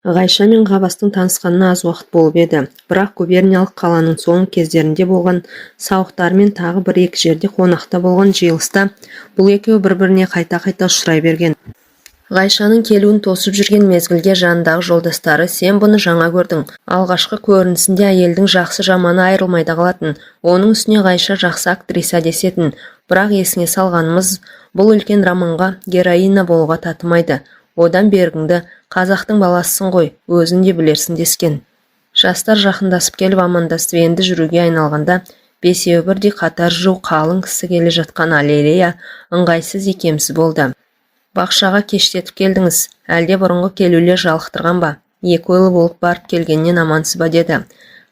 Ғайша мен Ғаббастың танысқанына аз уақыт болып еді, бірақ губерниялық қаланың соңғы кездерінде болған сауықтарымен тағы бір-екі жерде қонақта болған жиылыста бұл екеуі бір-біріне қайта-қайта ұшырай берген. Ғайшаның келуін тосып жүрген мезгілде жанындағы жолдастары: "Сен бұны жаңа көрдің. Алғашқы көрінісінде әйелдің жақсы-жаманы айырылмайда қалатын. Оның үстіне Ғайша жақсы актриса десетін. Бірақ есіңе салғанымыз, бұл үлкен романға героиня болуға татымайды. Одан бергіңді қазақтың баласысың ғой, өзің де білерсің" дескен. Жастар жақындасып келіп амандасып енді жүруге айналғанда, бесеуі бірдей қатар жүру қалың кісі келе жатқан Аллея ыңғайсыз икемсіз болды. "Бақшаға кештетіп келдіңіз, әлде бұрынғы келулер жалықтырған ба? Екі ойлы болып барып келгеннен амансыз ба?" деді.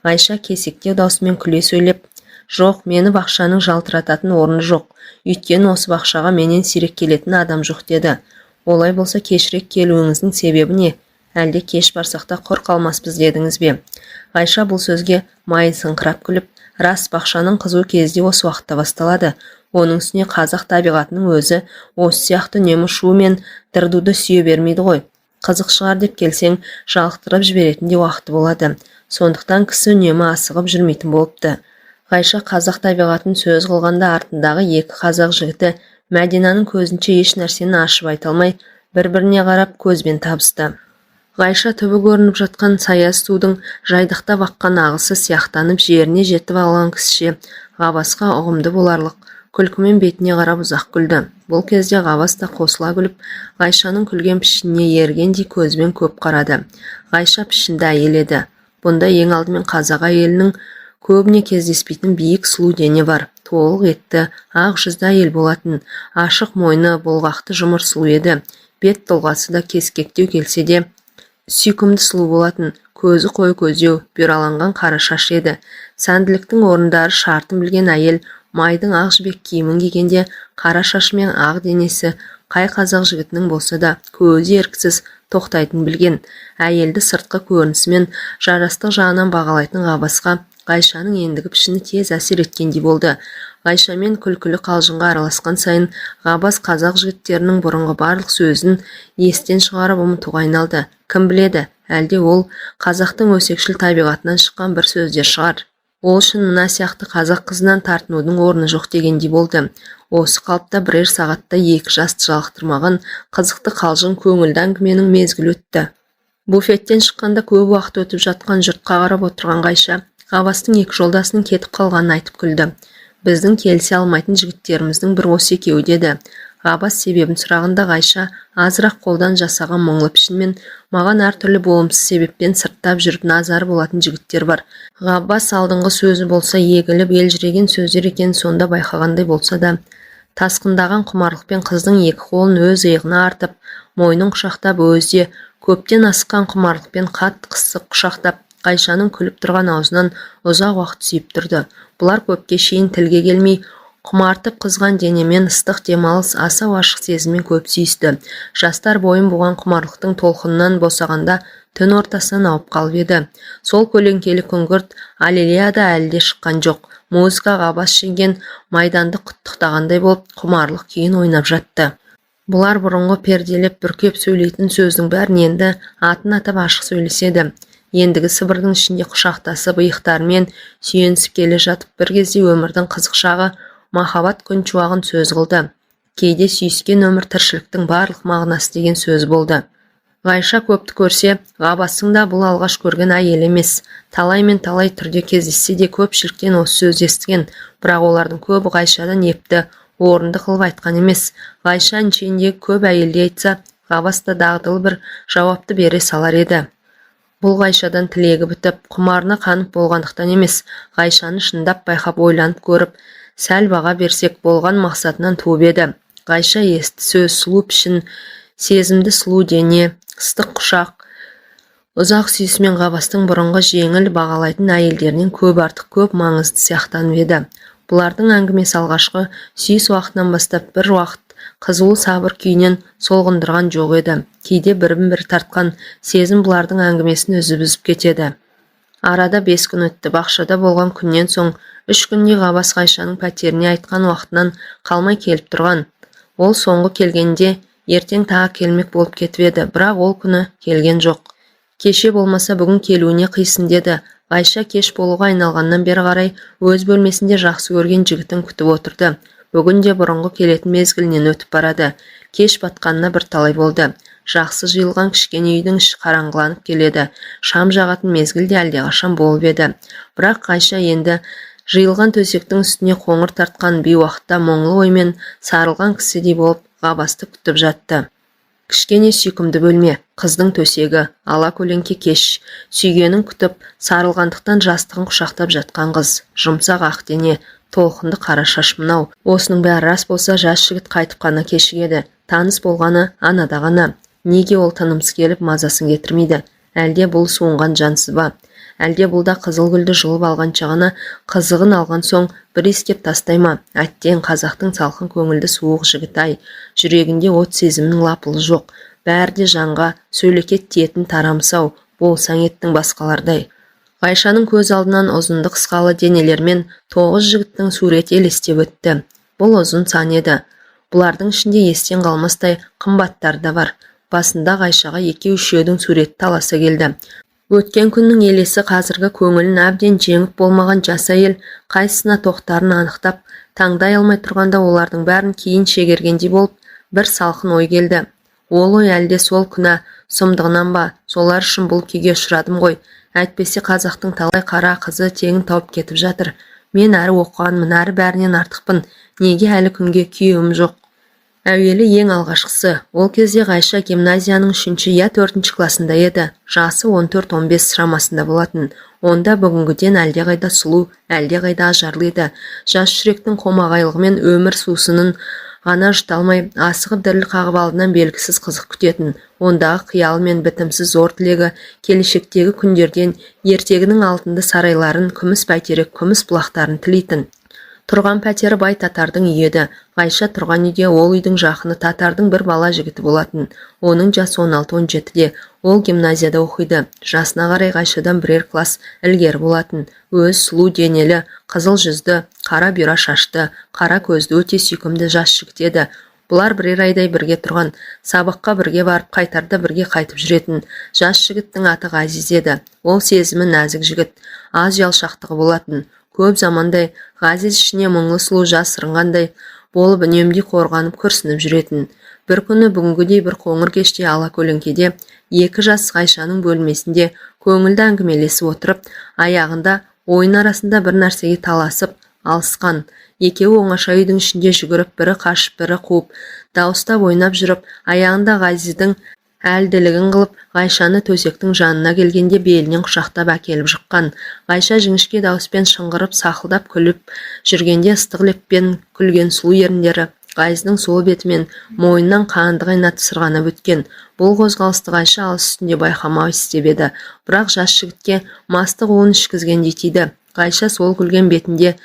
Ғайша кесектеу даусымен күле сөйлеп: "Жоқ, мені бақшаның жалтырататын орны жоқ. Өйткені осы бақшаға менен сирек келетін адам жоқ" деді. "Олай болса кешірек келуіңіздің себебі не? Әлде кеш барсақ та құр қалмаспыз дедіңіз бе?" Ғайша бұл сөзге майысыңқырап күліп: "Рас, бақшаның қызу кезі осы уақытта басталады. Оның үстіне қазақ табиғатының өзі осы сияқты үнемі шу мен дырдуды сүйе бермейді ғой. Қызық шығар деп келсең, жалықтырып жіберетіндей уақыты болады. Сондықтан кісі үнемі асығып жүрмейтін болыпты." Ғайша қазақ табиғатын сөз қылғанда артындағы екі қазақ жігіті Мәдинаның көзінше еш нәрсені ашып айта алмай, бір-біріне қарап көзбен табысты. Ғайша түбі көрініп жатқан саяз судың жайдақтап аққан ағысы сияқтанып жеріне жетіп алған кісіше Ғаббасқа ұғымды боларлық күлкімен бетіне қарап ұзақ күлді. Бұл кезде Ғаббас та қосыла күліп, Ғайшаның күлген пішініне ергендей көзбен көп қарады. Ғайша пішінді әйел еді. Бұнда ең алдымен қазақ әйелінің көбіне кездеспейтін биік сұлу дене бар. Толық етті, ақ жүзді әйел болатын. Ашық мойны, болғақты жұмыр сұлу еді. Бет тұлғасы да кескектеу келсе де сүйкімді сұлу болатын. Көзі қой көздеу, бұйраланған қара шаш еді. Сәнділіктің орындары шартын білген әйел майдың ақ жібек киімін кигенде қара шашы мен ақ денесі қай қазақ жігітінің болса да көзі еріксіз тоқтайтын білген. Әйелді сыртқы көрінісімен жарастық жағынан бағалайтын Ғаббасқа Ғайшаның ендігі пішіні тез әсер еткендей болды. Ғайшамен күлкілі қалжыңға араласқан сайын Ғаббас қазақ жігіттерінің бұрынғы барлық сөзін естен шығарып ұмытуға айналды. Кім біледі, әлде ол қазақтың өсекшіл табиғатынан шыққан бір сөздер шығар. Ол үшін мына сияқты қазақ қызынан тартынудың орны жоқ дегендей болды. Осы қалыпта бірер сағатта екі жасты жалықтырмаған қызықты қалжың көңілді әңгіменің мезгілі өтті. Буфеттен шыққанда көп уақыт өтіп жатқан жұртқа қарап отырған Ғайша Ғаббастың екі жолдасының кетіп қалғанын айтып күлді. "Біздің келісе алмайтын жігіттеріміздің бір осы екеуі" деді. Ғаббас себебін сұрағанда Ғайша азырақ қолдан жасаған мұңлы пішінмен: "Маған әртүрлі болымсыз себеппен сырттап жүріп назары болатын жігіттер бар." Ғаббас алдыңғы сөзі болса егіліп елжіреген сөздер екенін сонда байқағандай болса да, тасқындаған құмарлықпен қыздың екі қолын өз иығына артып, мойнын құшақтап, өзі де көптен асыққан құмарлықпен қатты қысып құшақтап, Ғайшаның күліп тұрған аузынан ұзақ уақыт сүйіп тұрды. Бұлар көпке шейін тілге келмей, құмартып қызған денемен ыстық демалыс аса ашық сезіммен көп сүйісті. Жастар бойын буған құмарлықтың толқынынан босағанда түн ортасынан ауып қалып еді. Сол көлеңкелі күңгірт Аллеяда әлі де шыққан жоқ. Музыка Ғаббас жеңген майданды құттықтағандай болып құмарлық күйін ойнап жатты. Бұлар бұрынғы перделеп бүркеп сөйлейтін сөздің бәрін енді атын атап ашық сөйлеседі. Ендігі сыбырдың ішінде құшақтасып, иықтарымен сүйенісіп келе жатып, бір кезде өмірдің қызық шағы махаббат күн шуағын сөз қылды. Кейде сүйіскен өмір тіршіліктің барлық мағынасы деген сөз болды. Ғайша көпті көрсе, Ғаббастың да бұл алғаш көрген әйел емес. Талай мен талай түрде кездессе де көпшіліктен осы сөз естіген, бірақ олардың көбі Ғайшадан епті, орынды қылып айтқан емес. Ғайша әншейіндегі көп әйелде айтса, Ғаббас та дағдылы бір жауапты бере салар еді. Бұл Ғайшадан тілегі бітіп, құмарына қанып болғандықтан емес, Ғайшаны шындап байқап ойланып көріп, сәл баға берсек болған мақсатынан туып еді. Ғайша есті сөз, сұлу пішін, сезімді сұлу дене, ыстық құшақ, ұзақ сүйісімен Ғаббастың бұрынғы жеңіл бағалайтын әйелдерінен көп артық көп маңызды сияқтанып еді. Бұлардың әңгімесі алғашқы сүйіс уақытынан бастап бір уақыт қызулы сабыр күйінен солғындырған жоқ еді. Кейде бірін-бірі тартқан сезім бұлардың әңгімесін үзіп кетеді. Арада 5 күн өтті. Бақшада болған күннен соң 3 күндей Ғаббас Ғайшаның пәтеріне айтқан уақытынан қалмай келіп тұрған. Ол соңғы келгенде ертең тағы келмек болып кетіп еді, бірақ ол күні келген жоқ. Кеше болмаса бүгін келуіне қисын деді. Ғайша кеш болуға айналғаннан бері қарай өз бөлмесінде жақсы көрген жігітін күтіп отырды. Бүгін де бұрынғы келетін мезгілінен өтіп барады. Кеш батқанына бір талай болды. Жақсы жиылған кішкене үйдің іші қараңғыланып келеді. Шам жағатын мезгіл де әлдеқашан болып еді. Бірақ Ғайша енді жиылған төсектің үстіне қоңыр тартқан бейуақытта мұңлы оймен сарылған кісідей болып ғабасты күтіп жатты. Кішкене сүйкімді бөлме, қыздың төсегі, ала көлеңке кеш, сүйгенін күтіп, сарылғандықтан жастығын құшақтап жатқан қыз, жұмсақ ақ дене, толқынды қара шаш мынау. Осының бәрі рас болса, жас жігіт қайтып қана кешігеді. Таныс болғаны анада ғана. Неге ол тынымсыз келіп мазасын кетірмейді? Әлде бұл суынған жансыз ба? Әлде бұл да қызыл гүлді жұлып алғанша ғана қызығын алған соң бір иіскеп тастай ма? Әттең қазақтың салқын көңілді суық жігіт-ай, жүрегінде от сезімнің лапылы жоқ. Бәрі де жанға сөйлекет тиетін тарамсау, болсаң еттің басқалардай. Ғайшаның көз алдынан ұзынды қысқалы денелермен 9 жігіттің суреті елестеп өтті. Бұл ұзын сан еді. Бұлардың ішінде естен қалмастай қымбаттар да бар. Басында Ғайшаға 2-3-дің суреті таласа келді. Өткен күннің елесі қазіргі көңілін әбден жеңіп болмаған жас әйел қайсысына тоқтарын анықтап, таңдай алмай тұрғанда олардың бәрін кейін шегергендей болып, бір салқын ой келді. Ол ой әлде сол күнә сұмдығынан ба, солар үшін бұл күйге ұшырадым ғой. Әйтпесе қазақтың талай қара қызы тегін тауып кетіп жатыр. Мен әрі оқығанмын, әрі бәрінен артықпын. Неге әлі күнге күйеуім жоқ? Әуелі ең алғашқысы, ол кезде Ғайша гимназияның 3-ші я 4-ші класында еді. Жасы 14-15 шамасында болатын. Онда бүгінгіден әлдеқайда сұлу, әлдеқайда ажарлы еді. Жас жүректің қомағайлығымен өмір сусынын ғана жұталмай, асығып діріл қағып алдынан белгісіз қызық күтетін. Ондағы қиялы мен бітімсіз зор тілегі келешектегі күндерден ертегінің алтынды сарайларын, күміс бәйтерек, күміс бұлақтарын тілейтін. Тұрған пәтері бай татардың үйі еді. Ғайша тұрған үйде ол үйдің жақыны татардың бір бала жігіті болатын. Оның жасы 16-17-де. Ол гимназияда оқиды. Жасына қарай Ғайшадан бірер класс ілгері болатын. Өз сұлу денелі, қызыл жүзді, қара бұйра шашты, қара көзді өте сүйкімді жас жігіт еді. Бұлар бірер айдай бірге тұрған, сабаққа бірге барып, қайтарда бірге қайтып жүретін. Жас жігіттің аты Ғазиз еді. Ол сезімі нәзік жігіт, аз ұялшақтығы болатын. Көп замандай Ғазиз ішіне мұңлы сұлу жасырынғандай болып үнемдей қорғанып күрсініп жүретін. Бір күні бүгінгідей бір қоңыр кеште ала көлеңкеде екі жас Ғайшаның бөлмесінде көңілді әңгімелесіп отырып, аяғында ойын арасында бір нәрсеге таласып алысқан. Екеуі оңаша үйдің ішінде жүгіріп, бірі қашып, бірі қуып, дауыстап ойнап жүріп, аяғында Ғазиздің әлділігін қылып, Ғайшаны төсектің жанына келгенде белінен құшақтап әкеліп жыққан. Ғайша жіңішке дауыспен шыңғырып, сақылдап күліп жүргенде ыстық леппен күлген сұлу еріндері Ғайыздың сол бетімен мойнынан қанды қайнатып сырғанап өткен. Бұл қозғалысты Ғайша алыс үстінде байқамау істеп еді. Бірақ жас жігітке мастық уын ішкізгендей тиді. Ғайша сол күлген бетінде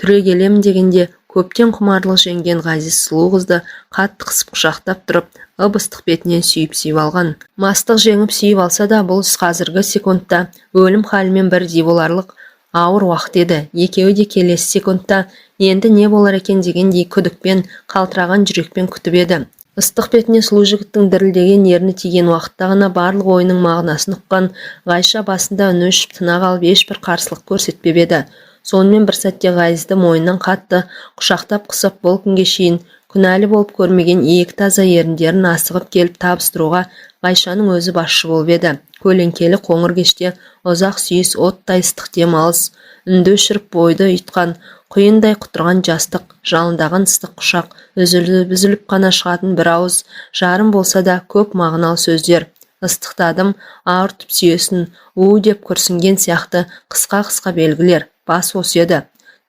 түрегелемін дегенде көптен құмарлық жеңген Ғазиз сұлу қызды қатты қысып құшақтап тұрып, ып-ыстық бетінен сүйіп алған. Мастық жеңіп сүйіп алса да, бұл қазіргі секундта өлім халімен бірдей боларлық ауыр уақыт еді. Екеуі де келесі секундта енді не болар екен дегендей күдікпен, қалтыраған жүрекпен күтіп еді. Ыстық бетіне сұлу жігіттің дірілдеген ерні тиген уақытта ғана барлық ойының мағынасын ұққан Ғайша басында үні өшіп тына қалып ешбір қарсылық көрсетпеп еді. Сонымен бір сәтте Ғайызды мойнынан қатты құшақтап қысып, бұл күнге шейін күнәлі болып көрмеген екі таза еріндерін асығып келіп табыстыруға Ғайшаның өзі басшы болып еді. Көлеңкелі қоңыр кеште ұзақ сүйіс, оттай ыстық демалыс, үнді өшіріп бойды ұйтқан, құйындай құтырған жастық, жалындаған ыстық құшақ, үзіліп қана шығатын бір ауыз жарым болса да көп мағыналы сөздер. Ыстықтадым, ауыртып сүйесін, деп күрсінген сияқты қысқа белгілер. Бас осы еді.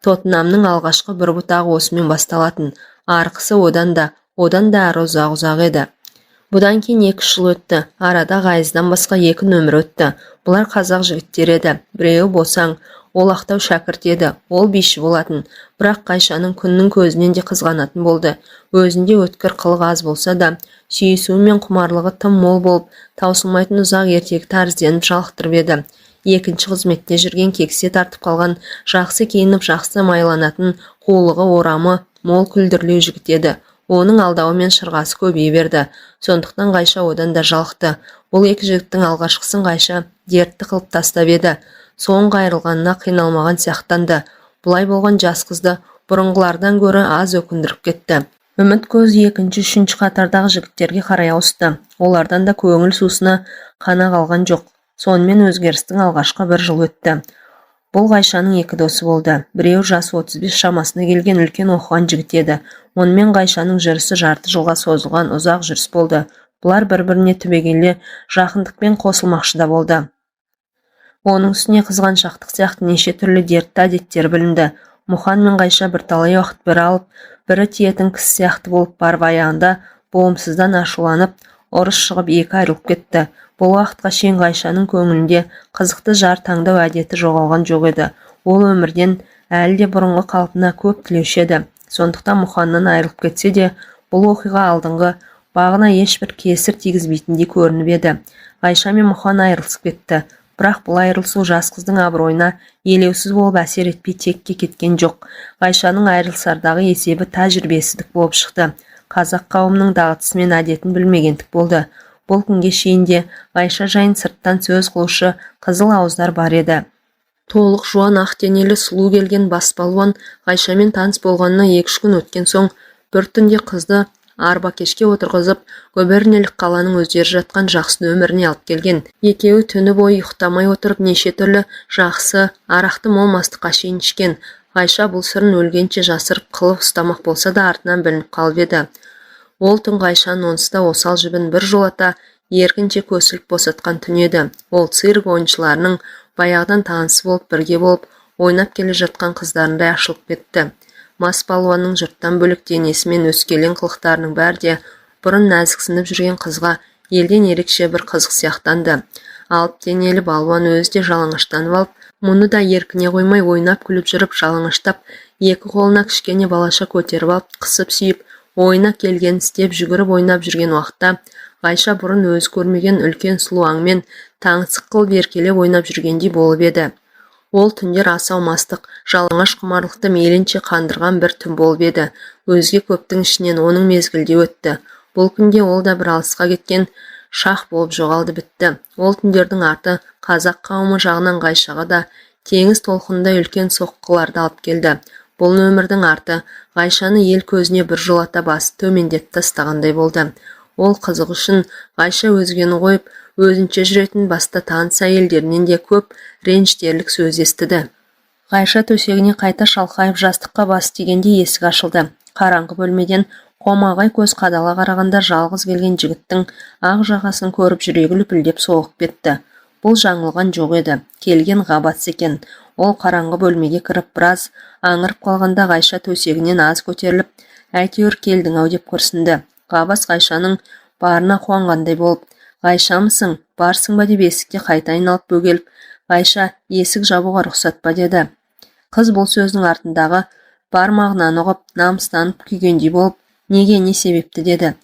Тотынамның алғашқы бір бұтағы осымен басталатын. Арқысы одан да әрі ұзақ еді. Бұдан кейін 2 жыл өтті. Арада Ғайыздан басқа 2 нөмір өтті. Бұлар қазақ жігіттер еді. Біреуі Босаң, ол ақтау шәкірт еді. Ол биші болатын. Бірақ Ғайшаның күннің көзінен де қызғанатын болды. Өзінде өткір қылық аз болса да, сүйісуі мен құмарлығы тым мол болып, таусылмайтын ұзақ ертегі тәрізденіп жалықтырып еді. Екінші қызметте жүрген кексе тартып қалған, жақсы киініп жақсы майланатын, қулығы орамы мол күлдірлеу жігіт еді. Оның алдауымен шырғасы көбейе берді. Сондықтан Ғайша одан да жалықты. Бұл екі жігіттің алғашқысын Ғайша дертті қылып тастап еді. Соңғы айырылғанына қиналмаған сияқтанды. Бұлай болған жас қызды бұрынғылардан гөрі аз өкіндіріп кетті. Үміт көз екінші, үшінші қатардағы жігіттерге қарай ауысты. Олардан да көңіл сусына қана қалған жоқ. Сонымен өзгерістің алғашқы бір жыл өтті. Бұл Ғайшаның екі досы болды. Біреу жасы 35 шамасына келген үлкен оқыған жігіт еді. Онымен Ғайшаның жүрісі жарты жылға созылған ұзақ жүріс болды. Бұлар бір-біріне түбегейлі жақындықпен қосылмақшы да болды. Оның үстіне қызғаншақтық сияқты неше түрлі дертті әдеттер білінді. Мұхан мен Ғайша бірталай уақыт бірі алып, бірі тиетін кісі сияқты болып барып аяғында болымсыздан ашуланып, ұрыс шығып екі айырылып кетті. Бұл уақытқа шейін Ғайшаның көңілінде қызықты жар таңдау әдеті жоғалған жоқ еді. Ол өмірден әлі де бұрынғы қалпына көп тілеуші еді. Сондықтан Мұханнан айырылып кетсе де, бұл оқиға алдыңғы бағына ешбір кесір тигізбейтіндей көрініп еді. Ғайша мен Мұхан айырылысып кетті. Бірақ бұл айырылысу жас қыздың абыройына елеусіз болып әсер етпей текке кеткен жоқ. Ғайшаның айырылысардағы есебі тәжірибесіздік болып шықты. Қазақ қауымының дағдысы мен әдетін білмегендік болды. Бұл күнге шейін де Ғайша жайын сырттан сөз қылушы қызыл ауыздар бар еді. Толық жуан ақ денелі сұлу келген бас балуан Ғайшамен таныс болғанына 2-3 күн өткен соң бір түнде қызды арба кешке отырғызып, губерниялық қаланың өздері жатқан жақсы нөміріне алып келген. Екеуі түні бойы ұйықтамай отырып неше түрлі жақсы арақты мол мастыққа шейін ішкен. Ғайша бұл сырын өлгенше жасырып қылып ұстамақ болса да артынан білініп қалып еді. Ол түн Ғайшаның онсыз да осал жібін бір жолата еркінше көсіліп босатқан түн еді. Ол цирк ойыншыларының баяғыдан танысы болып бірге болып ойнап келе жатқан қыздарындай ашылып кетті. Мас балуанның жұрттан бөлек денесі мен өскелең қылықтарының бәрі де бұрын нәзіксініп жүрген қызға елден ерекше бір қызық сияқтанды. Алып денелі балуан өзі де жалаңаштанып алып, мұны да еркіне қоймай ойнап күліп жүріп жалаңаштап, екі қолына кішкене балаша көтеріп алып, қысып сүйіп, ойына келген істеп жүгіріп ойнап жүрген уақытта Ғайша бұрын өзі көрмеген үлкен сұлу аңмен таңсық қылып еркелеп ойнап жүргендей болып еді. Ол түндер асау мастық, жалаңаш құмарлықты мейлінше қандырған бір түн болып еді. Өзге көптің ішінен оның мезгілде өтті. Бұл күнде ол да бір алысқа кеткен шах болып жоғалды бітті. Ол түндердің арты қазақ қауымы жағынан Ғайшаға да теңіз толқынында үлкен соққыларды алып келді. Бұл нөмірдің арты Ғайшаны ел көзіне бір жолата басып төмендетіп тастағандай болды. Ол қызық үшін Ғайша өзгені қойып, өзінше жүретін баста таныс әйелдерінен де көп ренжітерлік сөз естіді. Ғайша төсегіне қайта шалқайып жастыққа басы тигенде есік ашылды. Қараңғы бөлмеден қомағай көз қадала қарағанда жалғыз келген жігіттің ақ жағасын көріп жүрегі лүпілдеп соғып кетті. Бұл жаңылған жоқ еді. Келген Ғаббас екен. Ол қараңғы бөлмеге кіріп біраз аңырып қалғанда Ғайша төсегінен аз көтеріліп, әйтеуір келдің-ау деп күрсінді. Ғаббас Ғайшаның барына қуанғандай болып, «Ғайшамысың, барсың ба?» деп есікте қайта айналып бөгеліп, «Ғайша, есік жабуға рұқсат па?» деді. Қыз бұл сөздің артындағы бармағынан ұғып, намыстанып күйгендей болып, «Неге, не себепті?» деді.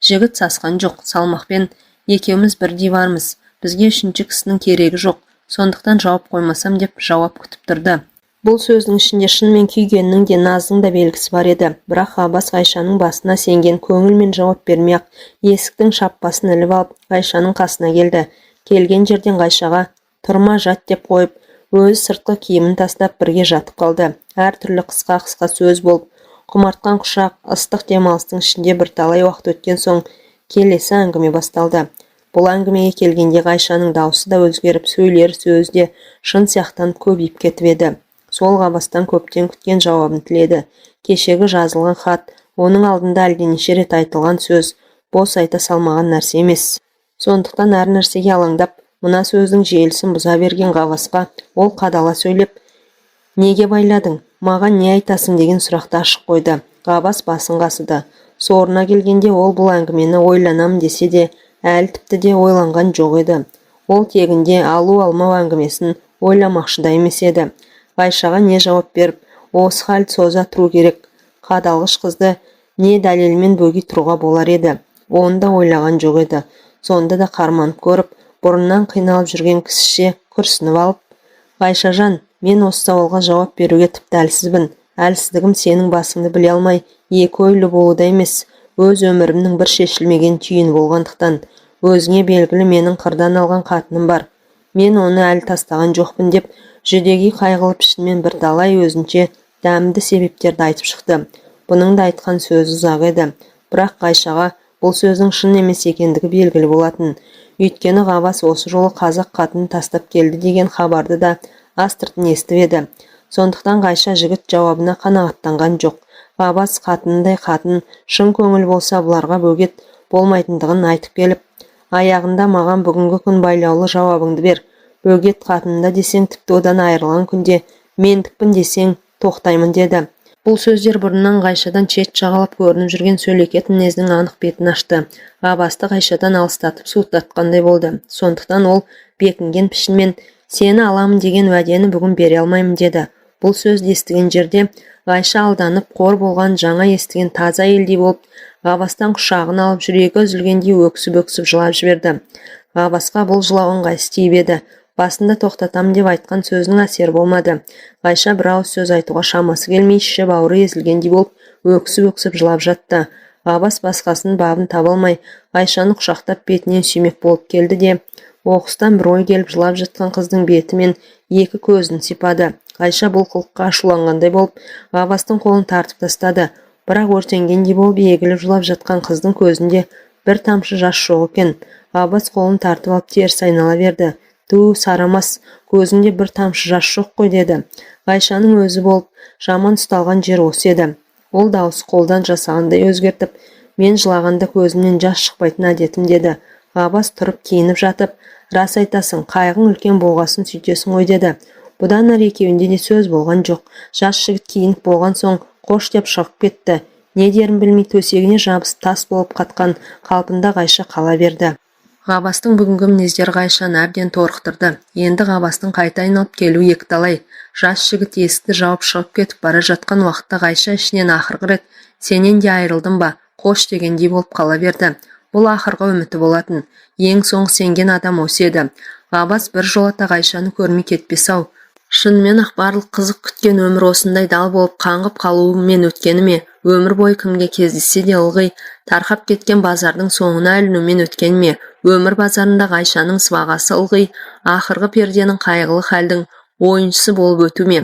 Жігіт сасқан жоқ, салмақпен, «Екеуміз бірдей бармыз, бізге үшінші кісінің керегі жоқ, сондықтан жауап қоймасам» деп жауап күтіп тұрды. Бұл сөздің ішінде шынымен күйгеннің де наздың да белгісі бар еді. Бірақ Ғаббас Ғайшаның басына сенген көңілмен жауап бермей-ақ есіктің шаппасын іліп алып Ғайшаның қасына келді. Келген жерден Ғайшаға «Тұрма, жат» деп қойып, өзі сыртқы киімін тастап бірге жатып қалды. Әр түрлі қысқа-қысқа сөз болып, құмартқан құшақ, ыстық демалыстың ішінде бірталай уақыт өткен соң келесі әңгіме басталды. Бұл әңгімеге келгенде Ғайшаның даусы да өзгеріп, сөйлер сөзі де шын сияқтанып көбейіп кетіп еді. Сол Ғаббастан көптен күткен жауабын тіледі. Кешегі жазылған хат, оның алдында әлденеше рет айтылған сөз, бос айта салмаған нәрсе емес. Сондықтан әр нәрсеге алаңдап, мына сөздің желісін бұза берген Ғаббасқа ол қадала сөйлеп, «Неге байладың? Маған не айтасың?» деген сұрақты ашық қойды. Ғаббас басын қасыды. Сорына келгенде ол бұл әңгімені ойланам десе де, әлі тіпті де ойланған жоқ еді. Ол тегінде алу-алмау әңгімесін ойламақшы да емес еді. Ғайшаға не жауап беріп, осы халді соза тұру керек. Қадалғыш қызды не дәлелмен бөгей тұруға болар еді. Оны да ойлаған жоқ еді. Сонда да қарманып көріп, бұрыннан қиналып жүрген кісіше күрсініп алып, «Ғайшажан, мен осы сауалға жауап беруге тіпті әлсізбін. Әлсіздігім сенің басыңды біле алмай, екі ойлы болуда емес, өз өмірімнің бір шешілмеген түйіні болғандықтан. Өзіңе белгілі менің қырдан алған қатыным бар. Мен оны әлі тастаған жоқпын деп жүдеги қайғылы пішінмен бірталай өзінше дәмді себептерді айтып шықты. Бұның да айтқан сөзі ұзақ еді, бірақ Ғайшаға бұл сөздің шын емес екендігі белгілі болатын. Өйткені Ғаббас осы жолы қазақ қатынын тастап келді деген хабарды да астыртын естіп еді. Сондықтан Ғайша жігіт жауабына қанағаттанған жоқ. Ғаббас қатынындай қатын шын көңіл болса бұларға бөгет болмайтындығын айтып келіп, аяғында маған бүгінгі күн байлаулы жауабыңды бер. Бөгет қатынында десең, тіпті одан айырылған күнде мендікпін десең тоқтаймын деді. Бұл сөздер бұрыннан Ғайшадан шет жағалап көрініп жүрген сөлекет мінездің анық бетін ашты. Ғаббасты Ғайшадан алыстатып суытатқандай болды. Сондықтан ол бекінген пішінмен сені аламын деген уәдені бүгін бере алмаймын деді. Бұл сөзді естіген жерде Ғайша алданып қор болған, жаңа естіген таза елдей болып, Ғаббастан құшағын алып жүрегі үзілгендей өксіп-өксіп жылап жіберді. Ғаббасқа бұл жылауын қайсы тиіп еді. Басында тоқтатам деп айтқан сөзінің әсері болмады. Ғайша бір ауыз сөз айтуға шамасы келмей, іші бауыры езілгендей болып, өксіп-өксіп жылап жатты. Ғаббас басқасының бабын таба алмай, Ғайшаны құшақтап бетінен сүймек болып келді де, оқыстан бір ой келіп жылап жатқан қыздың беті мен екі көзін сипады. Ғайша бұл қылыққа ашуланғандай болып, Ғаббастың қолын тартып тастады. Бірақ өртенгендей болып егіліп жылап жатқан қыздың көзінде бір тамшы жас жоқ екен. Ғаббас қолын тартып алып теріс айнала берді. «Ту, сарамас, көзінде бір тамшы жас жоқ қой» деді. Ғайшаның өзі болып, жаман ұсталған жер осы еді. Ол дауысы қолдан жасағандай өзгертіп, «Мен жылағанда көзімнен жас шықпайтын әдетім» деді. Ғаббас тұрып киініп жатып, «Рас айтасың, қайғың үлкен болғасын сүйтесің ғой» деді. Бұдан әрі екеуінде де сөз болған жоқ. Жас жігіт киініп болған соң қош деп шығып кетті. Не дерін білмей төсегіне жабысып тас болып қатқан қалпында Ғайша қала берді. Ғаббастың бүгінгі мінездері Ғайшаны әбден торықтырды. Енді Ғаббастың қайта айналып келуі екіталай. Жас жігіт есікті жауып шығып кетіп бара жатқан уақытта Ғайша ішінен ақырғы рет «Сенен де айырылдым ба? Қош» дегендей болып қала берді. Бұл ақырғы үміті болатын. Ең соңғы сенген адам осы еді. Ғаббас бір жолата Ғайшаны көрмей кетпес-ау. Шынымен ақ барлық қызық күткен өмір осындай дал болып қаңғып қалуымен өткені ме? Өмір бойы кімге кездессе де ылғи тарқап кеткен базардың соңына ілінумен өткен ме? Өмір базарында Ғайшаның сыбағасы ылғи ақырғы перденің қайғылы халдің ойыншысы болып өту ме?